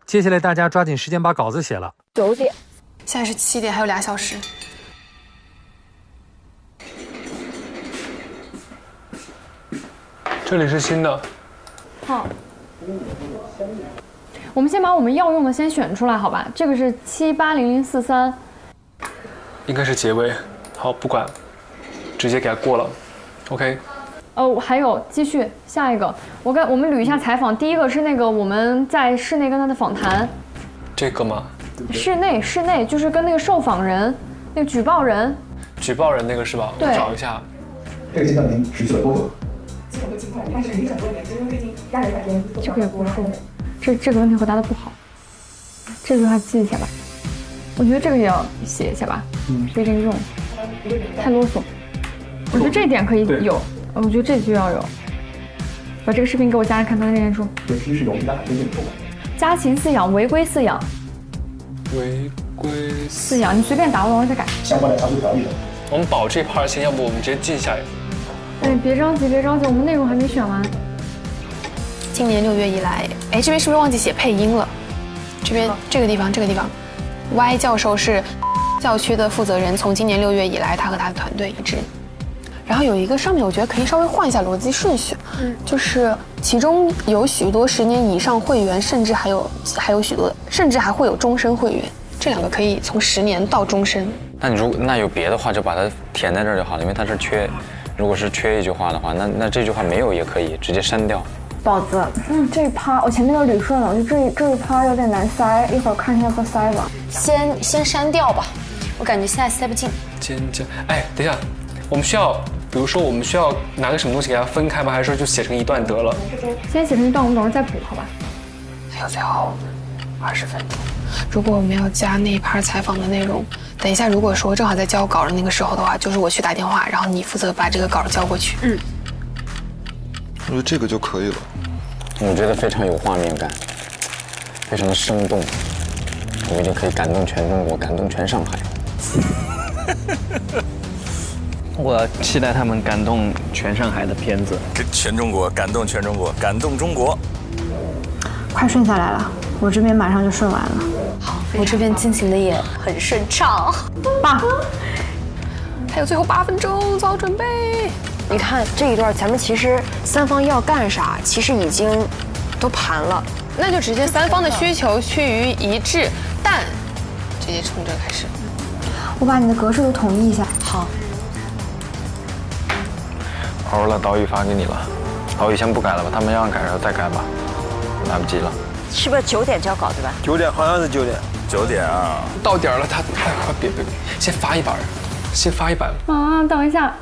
接下来大家抓紧时间把稿子写了。9点，现在是7点，还有2小时。这里是新的。好。我们先把我们要用的先选出来，好吧？这个是780043，应该是结尾。好，不管，直接给它过了。OK。还有继续下一个，我们捋一下采访。第一个是那个我们在室内跟他的访谈。这个吗？室内就是跟那个受访人，那个举报人那个是吧？我找一下。这个阶段您持续了多久？这个也不是，这个问题回答的不好，这句话记一下吧。我觉得这个也要写一下吧，非正用，太啰嗦。我觉得这一点可以有，我觉得这句要有。把这个视频给我家人看，他认出。这其实是有其他海鲜进口的。家禽饲养，违规饲养。违规饲养，你随便打，我等会儿再改。相关的查处条例的。我们保这 part 先，要不我们直接记下来。哎，别着急，我们内容还没选完。今年6月以来，哎，这边是不是忘记写配音了？这边这个地方，Y 教授是校区的负责人，从今年6月以来，他和他的团队一直。然后有一个上面，我觉得可以稍微换一下逻辑顺序，就是其中有许多10年以上会员，甚至还有许多，甚至还会有终身会员，这2个可以从10年到终身。那有别的话，就把它填在这儿就好了，因为它是缺，如果是缺一句话的话，那这句话没有也可以直接删掉。宝子，这一趴我前面都捋顺了，我觉得这一趴有点难塞，一会儿看一下不塞吧。先删掉吧，我感觉现在塞不进。尖叫，哎，等一下，我们需要，比如说我们需要拿个什么东西给它分开吗？还是说就写成一段得了？先写成一段，我们等会儿再补，好吧？还有最后20分钟。如果我们要加那一趴采访的内容，等一下如果说正好在交稿的那个时候的话，就是我去打电话，然后你负责把这个稿交过去。我觉得这个就可以了。我觉得非常有画面感，非常的生动，我们已经可以感动全中国，感动全上海。我期待他们感动全上海的片子，全中国感动全中国，感动中国。快顺下来了，我这边马上就顺完了。好，我这边进行的也很顺畅。爸，还有最后8分钟，做好准备。你看这一段，咱们其实3方要干啥，其实已经都盘了，那就直接3方的需求趋于一致，但直接从这开始。我把你的格式都统一一下。好。好了，导语发给你了，导语先不改了吧，他们要改然后再改吧，来不及了。是不是9点交稿对吧9点，好像是9点。9点啊，到点了，他别，先发一版，等一下。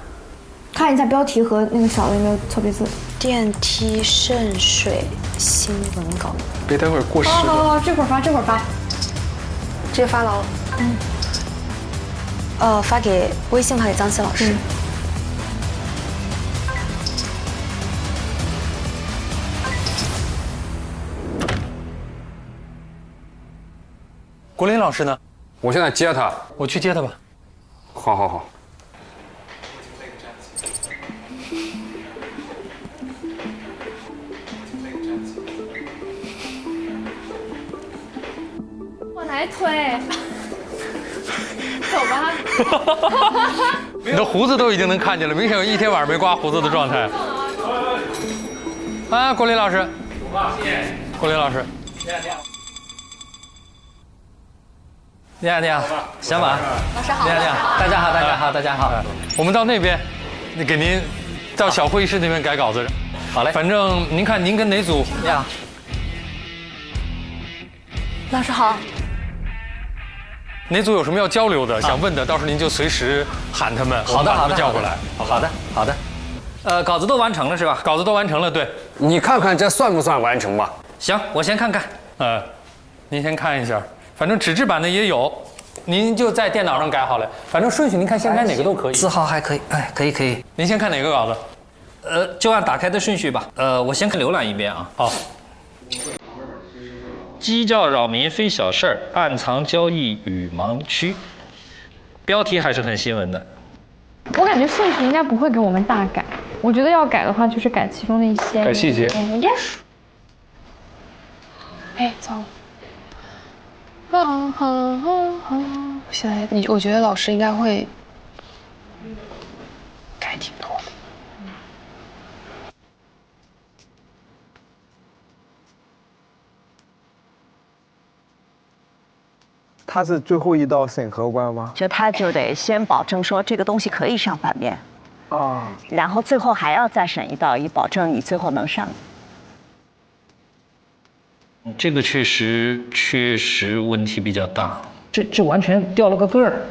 看一下标题和那个小的有没有错别字。电梯渗水新闻稿。别待会儿过时了。好，这会儿发。直接发了。发给微信，发给张希老师。国林老师呢？我现在接他，我去接他吧。好。我来推，走吧。你的胡子都已经能看见了，明显有一天晚上没刮胡子的状态。啊，国林老师，国林老师，你好，小马，老师好，你好，大家好。我们到那边，给您到小会议室那边改稿子。好嘞，反正您看您跟哪组？你好，老师好。哪组有什么要交流的、想问的，到时候您就随时喊他们，好的，把他们叫过来。好的。稿子都完成了是吧？稿子都完成了，对。你看看这算不算完成吧？行，我先看看。您先看一下，反正纸质版的也有，您就在电脑上改好了。反正顺序您看先改哪个都可以。字号还可以，可以。您先看哪个稿子？就按打开的顺序吧。我先看浏览一遍啊。好。鸡叫扰民非小事儿，暗藏交易与盲区。标题还是很新闻的。我感觉顺序应该不会给我们大改，我觉得要改的话就是改其中的一些。改细节。哎，糟了。现在我觉得老师应该会改挺多的。他是最后一道审核关吗？就他就得先保证说这个东西可以上版面，然后最后还要再审一道，以保证你最后能上。这个确实问题比较大，这完全掉了个个儿，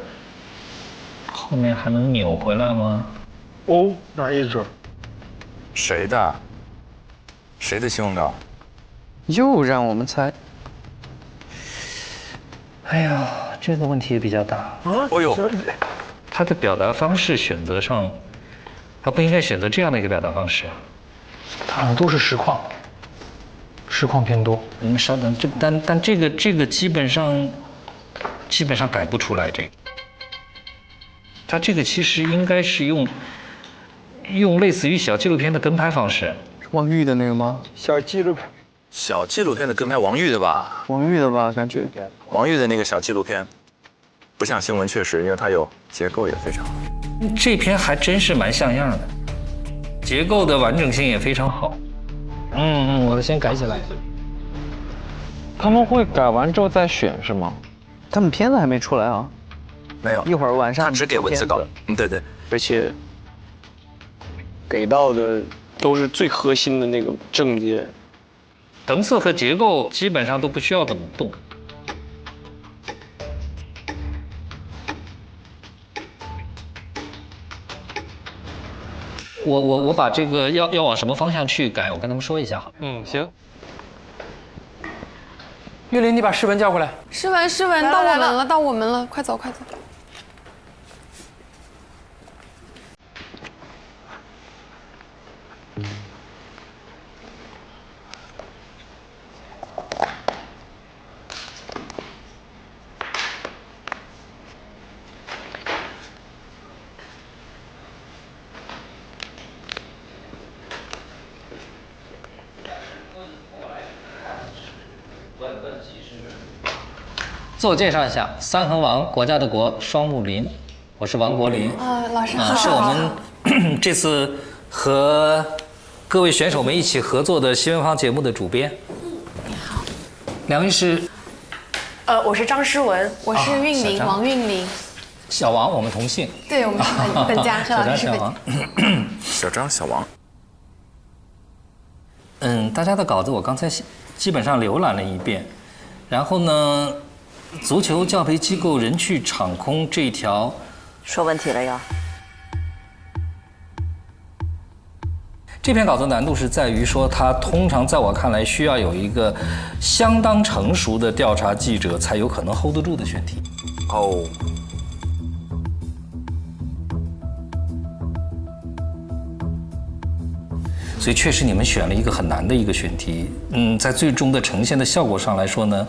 后面还能扭回来吗？哦，哪一只？谁的？谁的新闻稿？又让我们猜。哎呀，这个问题也比较大。哦呦，他的表达方式选择上，他不应该选择这样的一个表达方式。它好像都是实况偏多。你们稍等，但这个基本上改不出来这个。他这个其实应该是用类似于小纪录片的跟拍方式。王玉的那个吗？小纪录片。小纪录片的跟拍王玉的吧？王玉的吧，感觉。王玉的那个小纪录片，不像新闻，确实，因为它有结构也非常好。这篇还真是蛮像样的，结构的完整性也非常好。我先改起来。他们会改完之后再选是吗？他们片子还没出来啊？没有，一会儿晚上他只给文字稿。对对。而且给到的都是最核心的那个症结。层次和结构基本上都不需要怎么动。我把这个要往什么方向去改，我跟他们说一下好。行。玉林，你把诗文叫过来。诗文，到我们了，快走。自我介绍一下，三横王，国家的国，双木林，我是王国林。老师好。是我们这次和各位选手们一起合作的新闻坊节目的主编。你好。两位是？我是张诗文，我是韵玲，王韵玲。小王，我们同姓。对，我们是本家，是老师是本家。小张、小王。大家的稿子我刚才基本上浏览了一遍，然后呢，足球教培机构人去场空这条，说问题了要。这篇稿子难度是在于说，它通常在我看来需要有一个相当成熟的调查记者才有可能 hold 得住的选题。哦。所以确实你们选了一个很难的一个选题。在最终的呈现的效果上来说呢，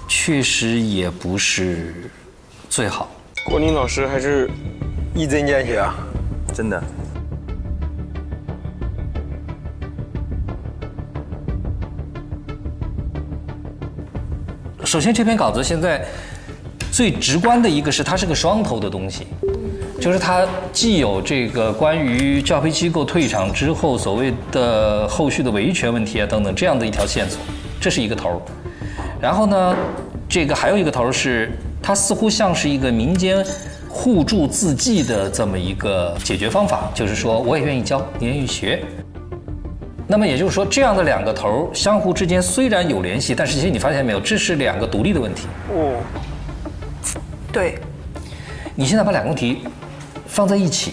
确实也不是最好。国林老师还是一针见血啊，真的。首先，这篇稿子现在最直观的一个是，它是个双头的东西，就是它既有这个关于教培机构退场之后所谓的后续的维权问题啊等等这样的一条线索，这是一个头。然后呢，这个还有一个头是，它似乎像是一个民间互助自济的这么一个解决方法，就是说我也愿意教，你愿意学。那么也就是说，这样的两个头相互之间虽然有联系，但是其实你发现没有，这是两个独立的问题。对。你现在把两个问题放在一起，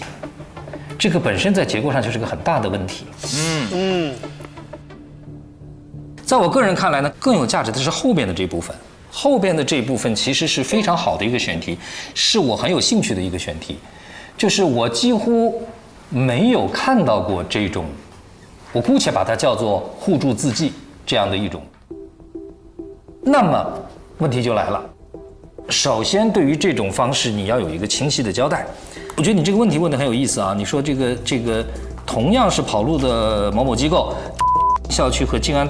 这个本身在结构上就是个很大的问题。在我个人看来呢，更有价值的是后边的这部分。后边的这部分其实是非常好的一个选题，是我很有兴趣的一个选题，就是我几乎没有看到过这种。我姑且把它叫做互助自济这样的一种。那么问题就来了，首先对于这种方式你要有一个清晰的交代，我觉得你这个问题问得很有意思啊！你说这个同样是跑路的某某机构，校区和静安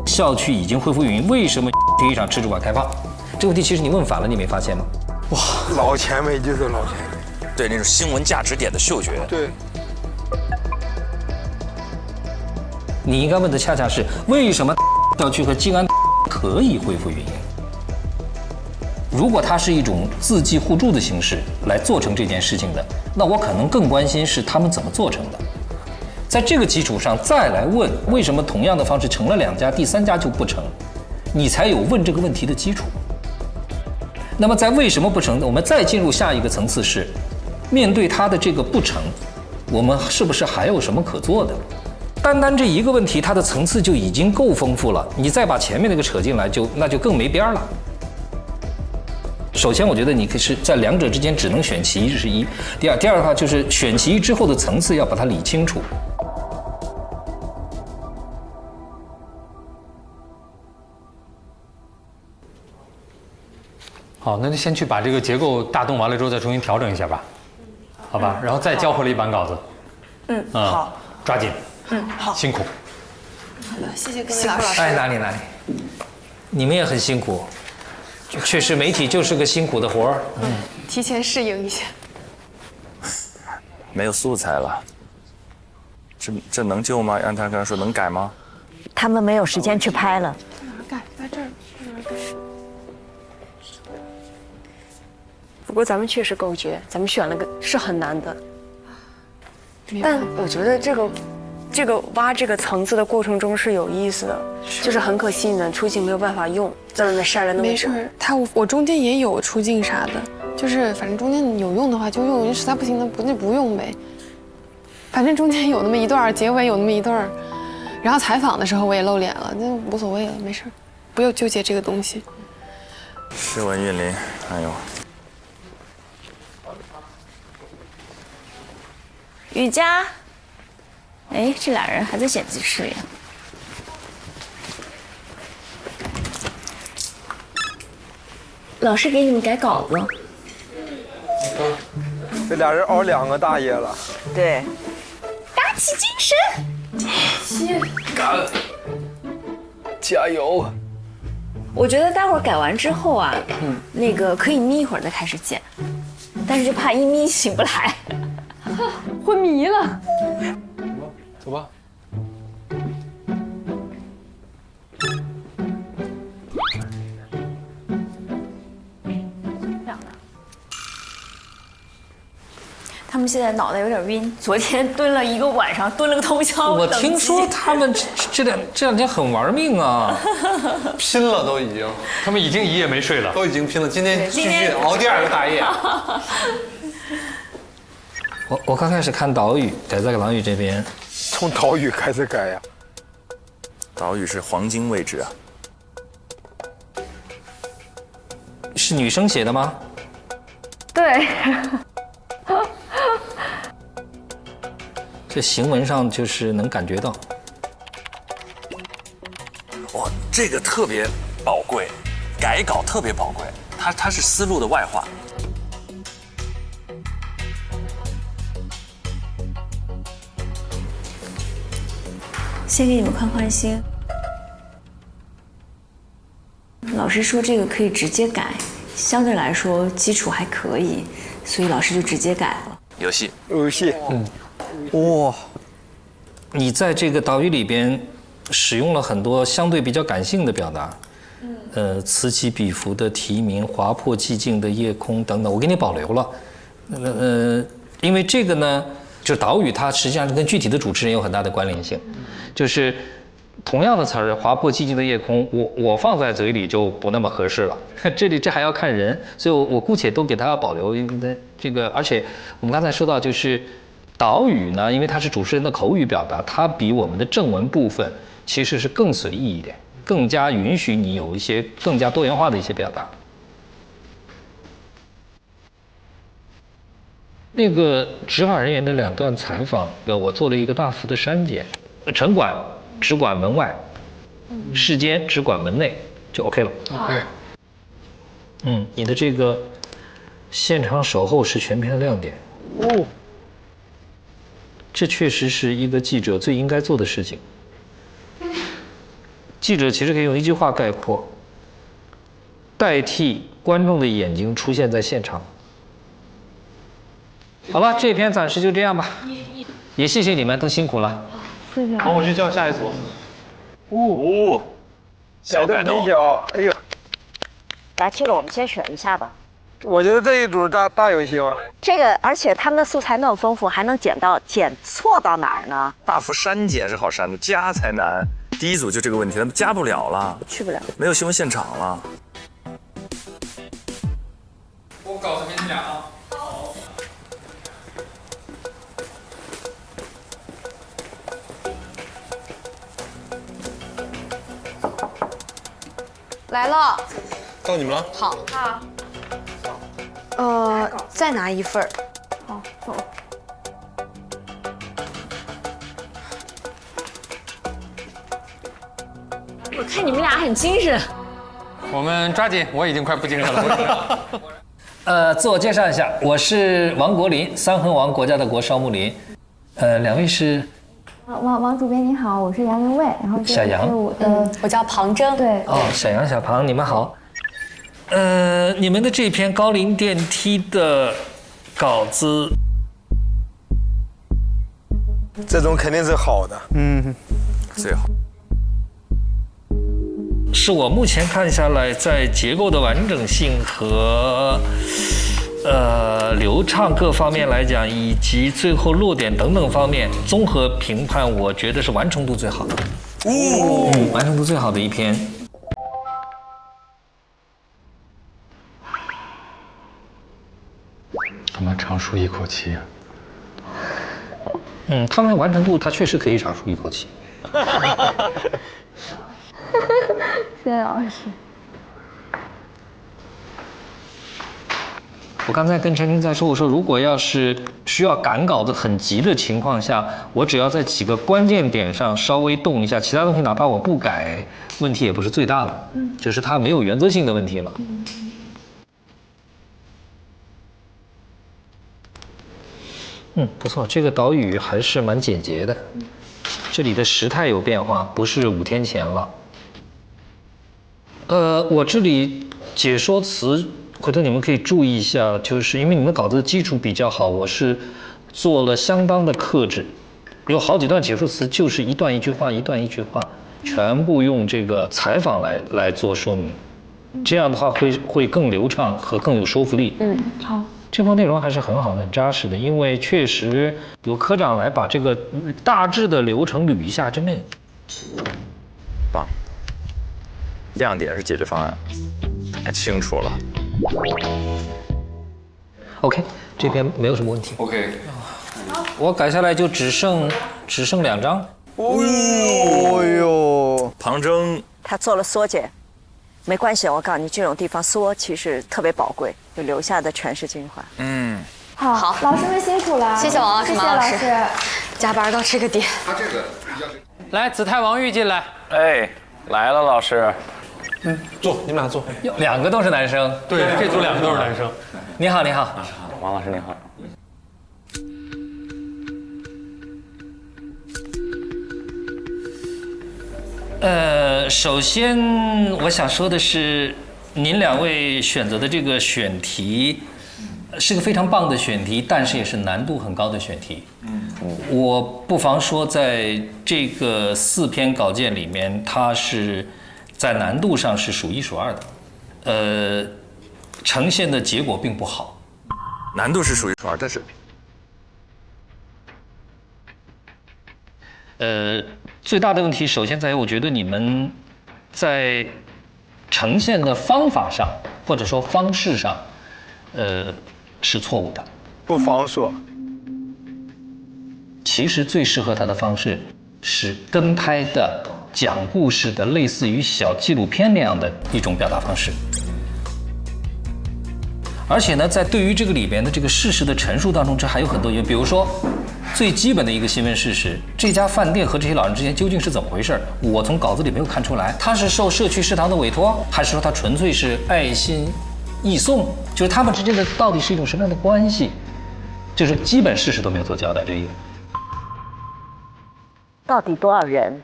校区已经恢复运营，为什么体育场吃主管开放？这个问题其实你问反了，你没发现吗？哇，老前辈就是老前辈，对那种新闻价值点的嗅觉。对。你应该问的恰恰是为什么校区和静安可以恢复运营？如果它是一种自济互助的形式来做成这件事情的，那我可能更关心是他们怎么做成的。在这个基础上再来问为什么同样的方式成了2家，第3家就不成，你才有问这个问题的基础。那么在为什么不成，我们再进入下一个层次是，面对它的这个不成，我们是不是还有什么可做的？单单这一个问题，它的层次就已经够丰富了，你再把前面那个扯进来，那就更没边了。首先，我觉得你是在2者之间只能选其一，这是一。第二的话就是选其一之后的层次要把它理清楚。好，那就先去把这个结构大动完了之后再重新调整一下吧，好吧？然后再交回了一版稿子。好，抓紧。好，辛苦。好的，谢谢各位老师。哎，哪里，你们也很辛苦。确实，媒体就是个辛苦的活儿。提前适应一下。没有素材了，这能救吗？按他刚才说能改吗？他们没有时间去拍了。改在这儿，改。不过咱们确实够绝，咱们选了个是很难的。但我觉得这个挖这个层次的过程中是有意思的，就是很可惜你的出镜没有办法用，在外面晒了那么久。没事，我中间也有出镜啥的，就是反正中间有用的话就用，实在不行那不用呗。反正中间有那么一段，结尾有那么一段，然后采访的时候我也露脸了，那无所谓了，没事，不用纠结这个东西。诗文韵林，哎呦。雨佳，哎，这俩人还在剪辑室呀。老师给你们改稿子。这俩人熬2个大夜了。对。打起精神。干！加油！我觉得待会儿改完之后啊，那个可以眯一会儿再开始剪，但是就怕一眯醒不来。昏迷了。走吧。他们现在脑袋有点晕，昨天蹲了1个晚上，蹲了个通宵。我听说他们这两天很玩命啊，拼了都已经，他们已经一夜没睡了，都已经拼了，今天继续熬第2个大夜。我刚开始看岛屿，改在岛屿这边，从岛屿开始改呀。岛屿是黄金位置啊。是女生写的吗？对。这行文上就是能感觉到。哇，这个特别宝贵，改稿特别宝贵，它是思路的外化。先给你们宽宽心。老师说这个可以直接改，相对来说基础还可以，所以老师就直接改了。游戏，哇，你在这个岛屿里边使用了很多相对比较感性的表达，此起彼伏的啼鸣，划破寂静的夜空等等，我给你保留了。因为这个呢，就岛屿它实际上是跟具体的主持人有很大的关联性，就是同样的词儿，划破寂静的夜空，我放在嘴里就不那么合适了。这还要看人，所以我姑且都给它保留。因为这个，而且我们刚才说到，就是岛屿呢，因为它是主持人的口语表达，它比我们的正文部分其实是更随意一点，更加允许你有一些更加多元化的一些表达。那个执法人员的2段采访，我做了一个大幅的删减，城管只管门外，市监只管门内，就 OK 了。OK。你的这个现场守候是全片的亮点。哦，这确实是一个记者最应该做的事情。记者其实可以用一句话概括：代替观众的眼睛出现在现场。好吧，这篇暂时就这样吧，也谢谢你们，都辛苦了。谢谢。好，我去叫下一组。哦，小的啤酒，哎呦，来，这个我们先选一下吧。我觉得这一组大有希望。这个，而且他们的素材那么丰富，还能剪错到哪儿呢？大幅删减是好删的，加才难。第一组就这个问题，他们加不了了，去不了，没有新闻现场了。我稿子给你俩啊。来了，到你们了。好。再拿一份儿。好，走。我看你们俩很精神。我们抓紧，我已经快不精神了。自我介绍一下，我是王国林，三横王，国家的国，少木林。两位是？王主编你好，我是杨明卫，然后小杨，我叫庞征。对。哦，小杨、小庞，你们好。你们的这篇高龄电梯的稿子，这种肯定是好的。最好。是我目前看下来，在结构的完整性和流畅各方面来讲，以及最后落点等等方面综合评判，我觉得是完成度最好的。完成度最好的一篇。干嘛长舒一口气啊？他们完成度，它确实可以长舒一口气。谢谢老师。我刚才跟陈晨在说，我说如果要是需要赶稿子很急的情况下，我只要在几个关键点上稍微动一下，其他东西哪怕我不改，问题也不是最大的，只是它没有原则性的问题了。不错，这个岛屿还是蛮简洁的。这里的时态有变化，不是5天前了。我这里解说词，回头你们可以注意一下，就是因为你们稿子的基础比较好，我是做了相当的克制，有好几段解说词就是一段一句话，一段一句话，全部用这个采访来做说明，这样的话会更流畅和更有说服力。好。这方内容还是很好的，很扎实的，因为确实有科长来把这个大致的流程捋一下，真的棒。亮点是解决方案，太清楚了。OK， 这篇没有什么问题。OK， 我改下来就只剩2张。哦呦，庞征，他做了缩减，没关系，我告诉你，这种地方缩其实特别宝贵，就留下的全是精华。好，老师们辛苦了，谢谢王老师，马老师，加班到这个点。他这个来，子泰、王玉进来。哎，来了，老师。坐，你们俩坐。2个都是男生。对，这组2个都是男生。你好，你好，王老师您好。首先我想说的是，您2位选择的这个选题是个非常棒的选题，但是也是难度很高的选题。我不妨说，在这个4篇稿件里面，它是在难度上是数1数2的，呈现的结果并不好。难度是数1数2，但是最大的问题，首先在于我觉得你们在呈现的方法上，或者说方式上，是错误的。不妨说，其实最适合他的方式是跟拍的、讲故事的，类似于小纪录片那样的一种表达方式。而且呢，在对于这个里边的这个事实的陈述当中，这还有很多原因，比如说。最基本的一个新闻事实，这家饭店和这些老人之间究竟是怎么回事？我从稿子里没有看出来，他是受社区食堂的委托，还是说他纯粹是爱心易送，就是他们之间的到底是一种什么样的关系，就是基本事实都没有做交代。这一个到底多少人？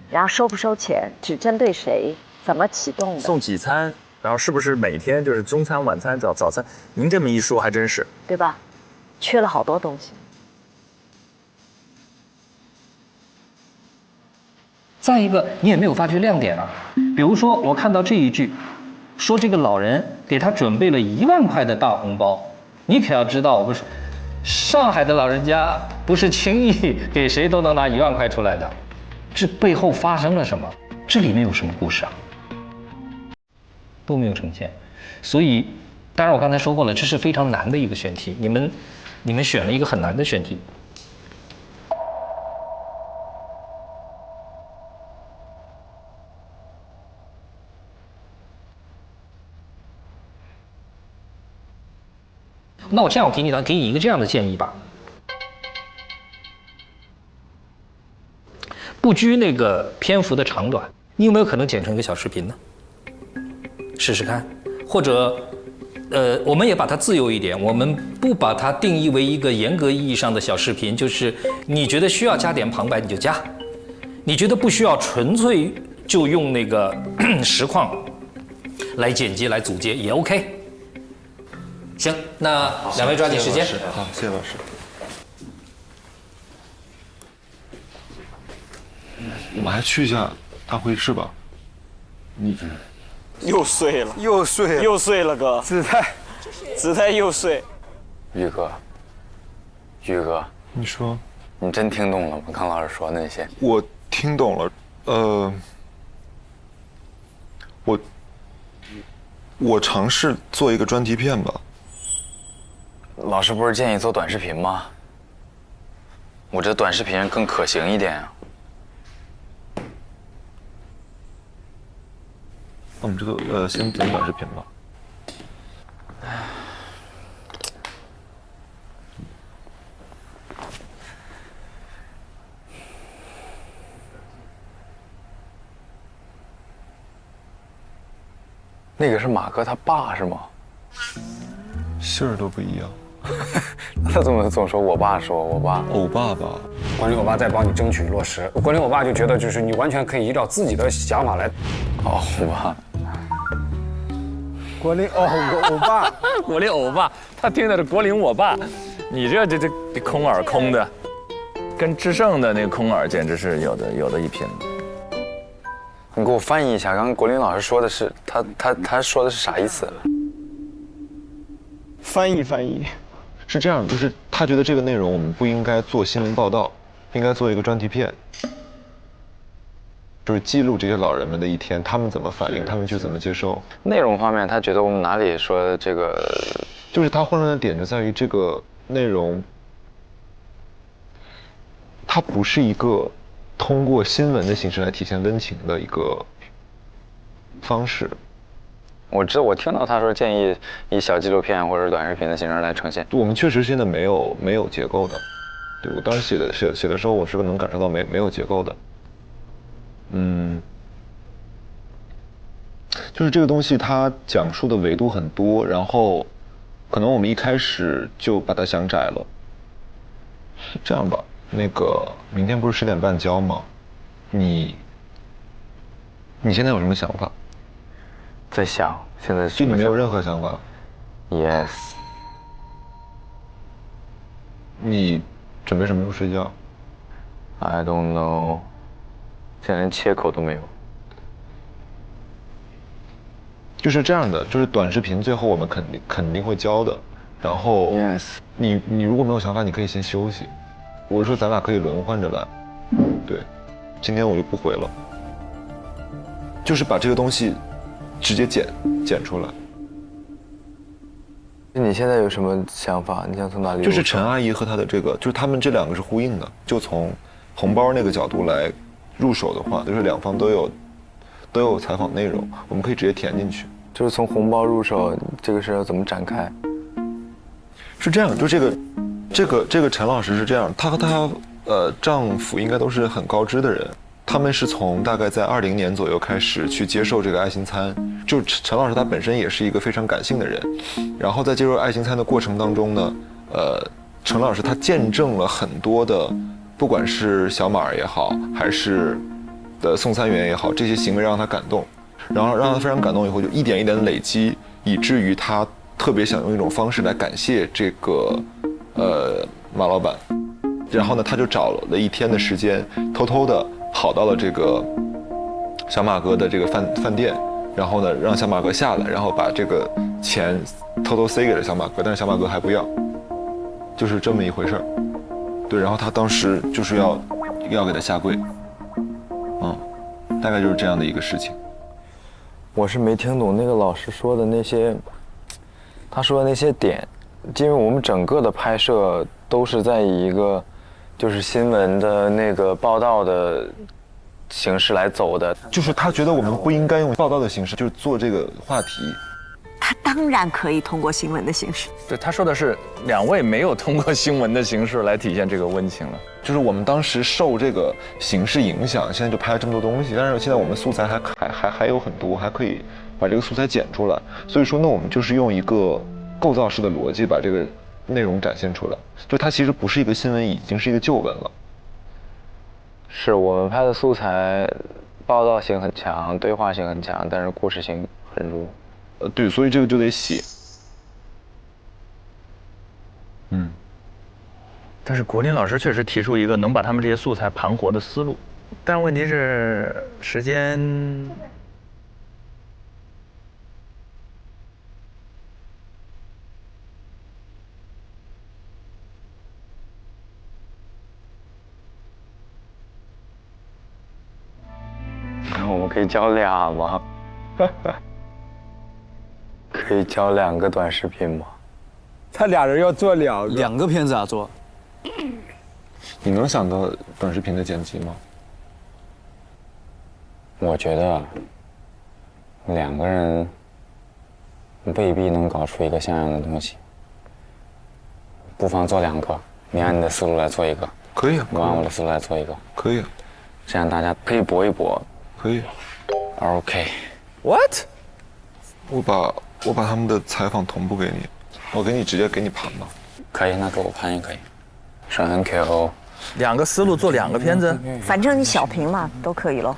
然后收不收钱，只针对谁，怎么启动的？送几餐，然后是不是每天就是中餐、晚餐、早餐？您这么一说还真是，对吧？缺了好多东西。再一个，你也没有发掘亮点啊。比如说，我看到这一句，说这个老人给他准备了1万块的大红包，你可要知道，我们上海的老人家不是轻易给谁都能拿1万块出来的，这背后发生了什么？这里面有什么故事啊？都没有呈现。所以，当然我刚才说过了，这是非常难的一个选题，你们选了一个很难的选题。那我这样，我给你一个这样的建议吧，不拘那个篇幅的长短，你有没有可能剪成一个小视频呢？试试看，或者，我们也把它自由一点，我们不把它定义为一个严格意义上的小视频，就是你觉得需要加点旁白你就加，你觉得不需要纯粹就用那个实况来剪辑来组接也 OK。行，那2位抓紧时间。好，谢谢老师。我们还去一下大会议室吧。又碎了，又碎了，哥。姿态又碎。宇哥，你说，你真听懂了吗？康老师说那些，我听懂了。我尝试做一个专题片吧。老师不是建议做短视频吗？我这短视频更可行一点啊。那我们这个先剪短视频吧。那个是马哥他爸是吗？姓儿都不一样。他总说我爸，欧爸爸。关林欧巴在帮你争取落实。关林欧巴就觉得就是你完全可以依照自己的想法来。欧巴。国林欧巴，国林欧巴，他听的是国林我爸，你这空耳空的，跟智胜的那个空耳简直是有的一拼的。你给我翻译一下，刚刚国林老师说的是他说的是啥意思？翻译，是这样，就是他觉得这个内容我们不应该做新闻报道，应该做一个专题片，就是记录这些老人们的一天，他们怎么反应，他们去怎么接受。内容方面，他觉得我们哪里说这个，就是他混乱的点就在于这个内容，它不是一个通过新闻的形式来体现温情的一个方式。我听到他说建议以小纪录片或者短视频的形式来呈现。我们确实现在没有结构的，对我当时写的时候，我是能感受到没有结构的。就是这个东西它讲述的维度很多，然后可能我们一开始就把它想窄了。这样吧，那个明天不是10点半交吗？你现在有什么想法？在想，现在就你没有任何想法 ？Yes。你准备什么时候睡觉 ？I don't know。现在连切口都没有。就是这样的，就是短视频最后我们肯定会交的，然后 Yes。你如果没有想法，你可以先休息。我是说咱俩可以轮换着来。对，今天我就不回了。就是把这个东西直接剪出来。你现在有什么想法？你想从哪里？就是陈阿姨和她的这个，就是他们这2个是呼应的。就从红包那个角度来入手的话，就是2方都有采访内容，我们可以直接填进去。就是从红包入手，这个事要怎么展开？是这样，就这个陈老师是这样，她和她丈夫应该都是很高知的人。他们是从大概在2020年左右开始去接受这个爱心餐，就陈老师他本身也是一个非常感性的人，然后在接受爱情餐的过程当中呢，陈老师他见证了很多的，不管是小马也好，还是送餐员也好，这些行为让他感动，然后让他非常感动以后，就一点一点的累积，以至于他特别想用一种方式来感谢这个马老板，然后呢，他就找了一天的时间，偷偷的跑到了这个小马哥的这个饭店，然后呢，让小马哥下来，然后把这个钱偷偷塞给了小马哥，但是小马哥还不要，就是这么一回事儿。对，然后他当时就是要给他下跪，大概就是这样的一个事情。我是没听懂那个老师说的那些，他说的那些点，因为我们整个的拍摄都是在以一个就是新闻的那个报道的形式来走的，就是他觉得我们不应该用报道的形式，就是做这个话题。他当然可以通过新闻的形式。对，他说的是2位没有通过新闻的形式来体现这个温情了。就是我们当时受这个形式影响，现在就拍了这么多东西，但是现在我们素材还有很多，还可以把这个素材剪出来。所以说呢，我们就是用一个构造式的逻辑把这个内容展现出来。就它其实不是一个新闻，已经是一个旧闻了。是我们拍的素材，报道性很强，对话性很强，但是故事性很弱。对，所以这个就得写。但是国林老师确实提出一个能把他们这些素材盘活的思路，但问题是时间。然后我们可以交俩吗？可以交2个短视频吗？他俩人要做2个片子啊做。你能想到短视频的剪辑吗？我觉得2个人未必能搞出一个像样的东西，不妨做2个，你按你的思路来做一个。可以，我按我的思路来做一个。可以，这样大家可以搏一搏。可以。OK。What？ 我把他们的采访同步给你，我直接给你盘吧。可以，那给我盘也可以。省很 KO。2个思路做2个片子，反正你小屏嘛，都可以咯。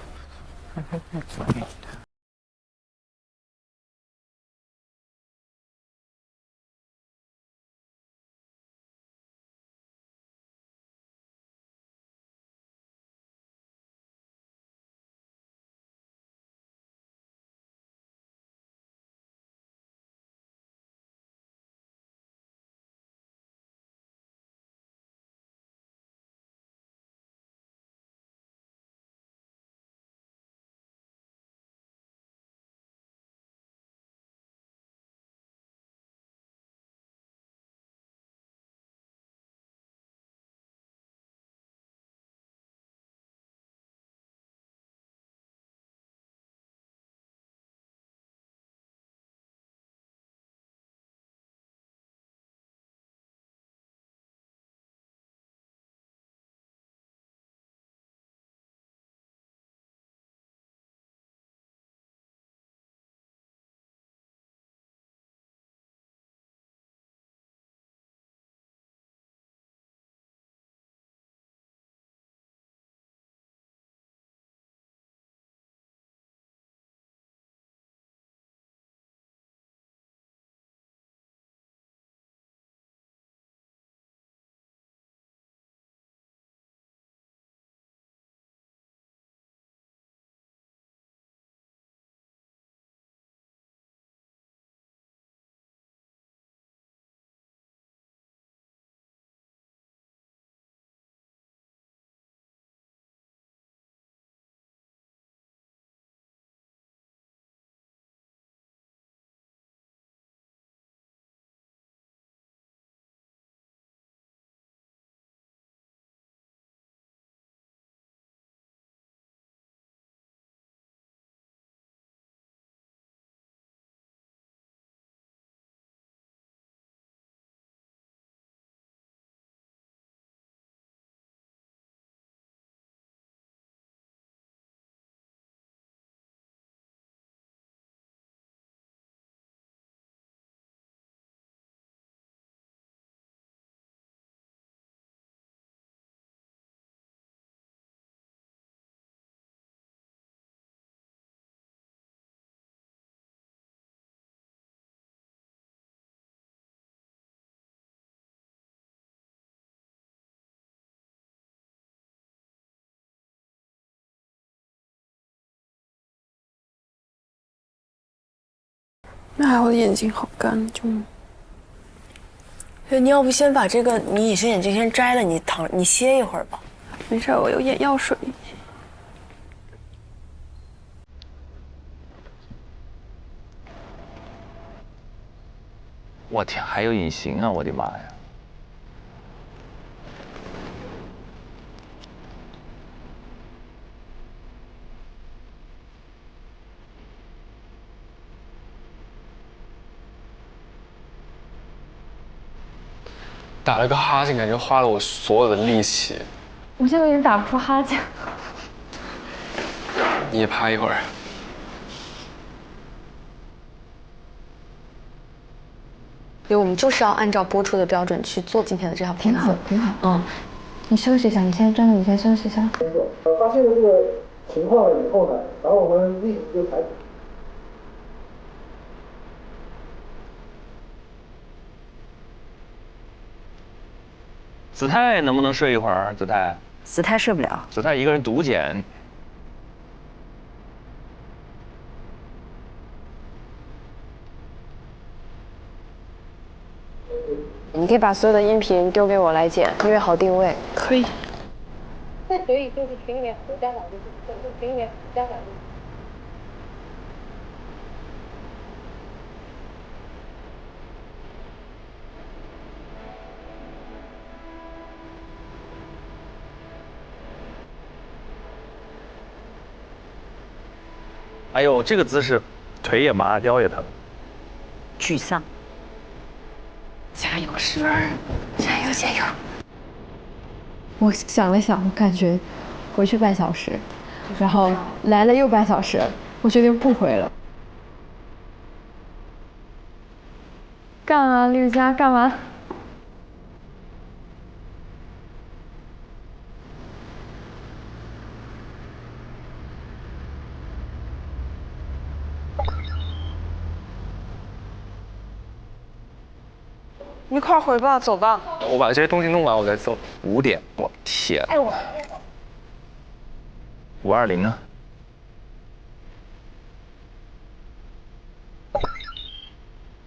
哎，我的眼睛好干，就。你要不先把这个你隐形眼镜先摘了，你歇一会儿吧。没事，我有眼药水。我天，还有隐形啊！我的妈呀！打了个哈欠，感觉花了我所有的力气。我现在已经打不出哈欠。你也趴一会儿。因为我们就是要按照播出的标准去做今天的这套片子。挺好。嗯，你休息一下，你先站着，你先休息一下。发现了这个情况了以后呢，然后我们立即就采取。子泰能不能睡一会儿？子泰，子泰睡不了。子泰一个人独剪。你可以把所有的音频丢给我来剪，约好定位。可以。那所以就是群里面胡家长就是群里面胡家长。哎呦，这个姿势，腿也麻，腰也疼，沮丧。加油，诗儿，加油加油！我想了想，我感觉回去半小时，然后来了又半小时，我决定不回了。干啊，丽佳，干嘛？你快回吧，走吧。我把这些东西弄完，我再走。5点，我天！哎我。520呢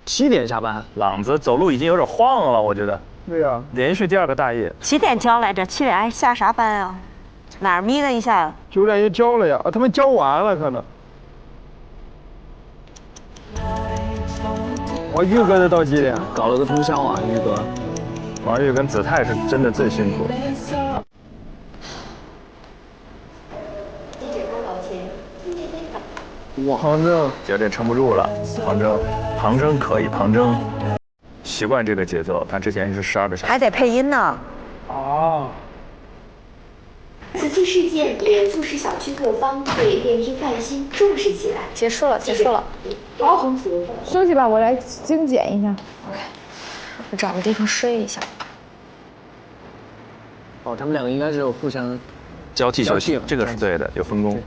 ？7点下班，朗子走路已经有点晃了，我觉得。对呀。连续第2个大夜。几点交来着？7点还下啥班啊？哪儿眯了一下？9点就交了呀，他们交完了可能。我玉哥的到几点？搞了个通宵啊，玉哥。王玉跟子泰是真的最辛苦。哇，旁征有点撑不住了，旁征可以，旁征习惯这个节奏，他之前是12个小时，还得配音呢。啊。此次事件也促使小区各方对电梯翻新重视起来。结束了，结束了。好，休息吧，我来精简一下。OK， 我找个地方睡一下。哦，他们2个应该是互相交替休息，这个是对的，有分工。